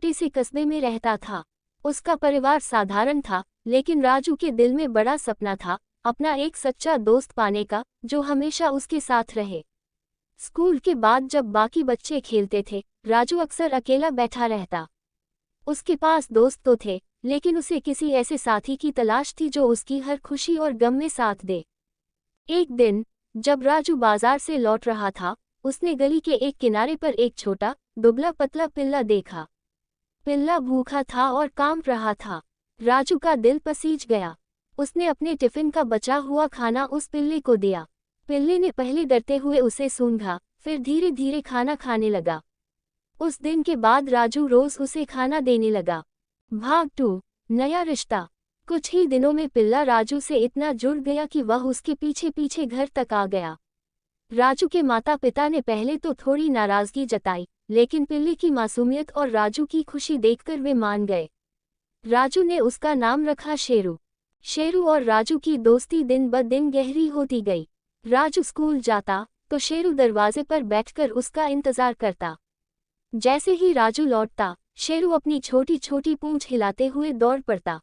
छोटे से कस्बे में रहता था। उसका परिवार साधारण था, लेकिन राजू के दिल में बड़ा सपना था, अपना एक सच्चा दोस्त पाने का, जो हमेशा उसके साथ रहे। स्कूल के बाद जब बाकी बच्चे खेलते थे, राजू अक्सर अकेला बैठा रहता। उसके पास दोस्त तो थे, लेकिन उसे किसी ऐसे साथी की तलाश थी जो उसकी हर खुशी और गम में साथ दे। एक दिन जब राजू बाजार से लौट रहा था, उसने गली के एक किनारे पर एक छोटा दुबला पतला पिल्ला देखा। पिल्ला भूखा था और कांप रहा था। राजू का दिल पसीज गया। उसने अपने टिफिन का बचा हुआ खाना उस पिल्ले को दिया। पिल्ले ने पहले डरते हुए उसे सूंघा, फिर धीरे धीरे खाना खाने लगा। उस दिन के बाद राजू रोज उसे खाना देने लगा। भाग 2, नया रिश्ता। कुछ ही दिनों में पिल्ला राजू से इतना जुड़ गया कि वह उसके पीछे पीछे घर तक आ गया। राजू के माता पिता ने पहले तो थोड़ी नाराजगी जताई, लेकिन पिल्ले की मासूमियत और राजू की खुशी देखकर वे मान गए। राजू ने उसका नाम रखा शेरू। शेरू और राजू की दोस्ती दिन ब दिन गहरी होती गई। राजू स्कूल जाता तो शेरू दरवाजे पर बैठकर उसका इंतजार करता। जैसे ही राजू लौटता, शेरू अपनी छोटी छोटी पूंछ हिलाते हुए दौड़ पड़ता।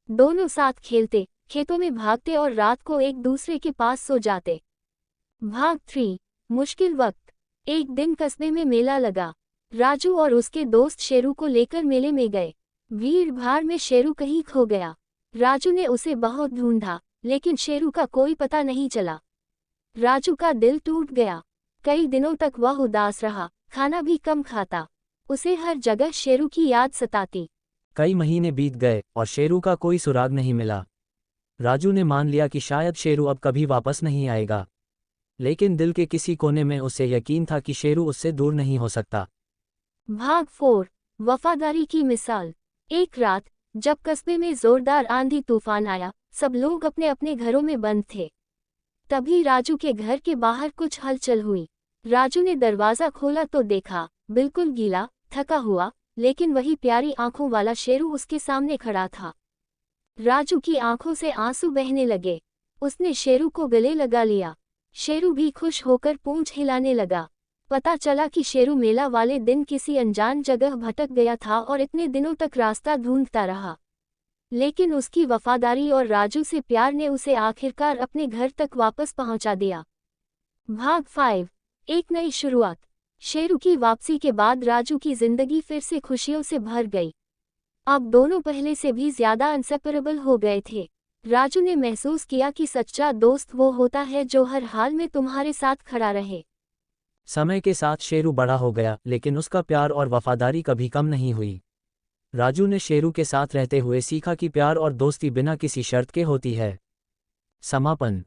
दोनों साथ खेलते, खेतों में भागते और रात को एक दूसरे के पास सो जाते। भाग 3, मुश्किल वक्त। एक दिन कस्बे में मेला लगा। राजू और उसके दोस्त शेरू को लेकर मेले में गए। भीड़ भाड़ में शेरू कहीं खो गया। राजू ने उसे बहुत ढूंढा, लेकिन शेरू का कोई पता नहीं चला। राजू का दिल टूट गया। कई दिनों तक वह उदास रहा, खाना भी कम खाता। उसे हर जगह शेरू की याद सताती। कई महीने बीत गए और शेरू का कोई सुराग नहीं मिला। राजू ने मान लिया कि शायद शेरू अब कभी वापस नहीं आएगा, लेकिन दिल के किसी कोने में उसे यकीन था कि शेरू उससे दूर नहीं हो सकता। भाग 4, वफादारी की मिसाल। एक रात जब कस्बे में जोरदार आंधी तूफान आया, सब लोग अपने अपने घरों में बंद थे। तभी राजू के घर के बाहर कुछ हलचल हुई। राजू ने दरवाजा खोला तो देखा, बिल्कुल गीला, थका हुआ, लेकिन वही प्यारी आंखों वाला शेरू उसके सामने खड़ा था। राजू की आंखों से आंसू बहने लगे। उसने शेरू को गले लगा लिया। शेरू भी खुश होकर पूंछ हिलाने लगा। पता चला कि शेरू मेला वाले दिन किसी अनजान जगह भटक गया था और इतने दिनों तक रास्ता ढूंढता रहा। लेकिन उसकी वफादारी और राजू से प्यार ने उसे आखिरकार अपने घर तक वापस पहुंचा दिया। भाग 5, एक नई शुरुआत। शेरू की वापसी के बाद राजू की जिंदगी फिर से खुशियों से भर गई। अब दोनों पहले से भी ज्यादा इंसेपरेबल हो गए थे। राजू ने महसूस किया कि सच्चा दोस्त वो होता है जो हर हाल में तुम्हारे साथ खड़ा रहे। समय के साथ शेरू बड़ा हो गया, लेकिन उसका प्यार और वफादारी कभी कम नहीं हुई। राजू ने शेरू के साथ रहते हुए सीखा कि प्यार और दोस्ती बिना किसी शर्त के होती है। समापन।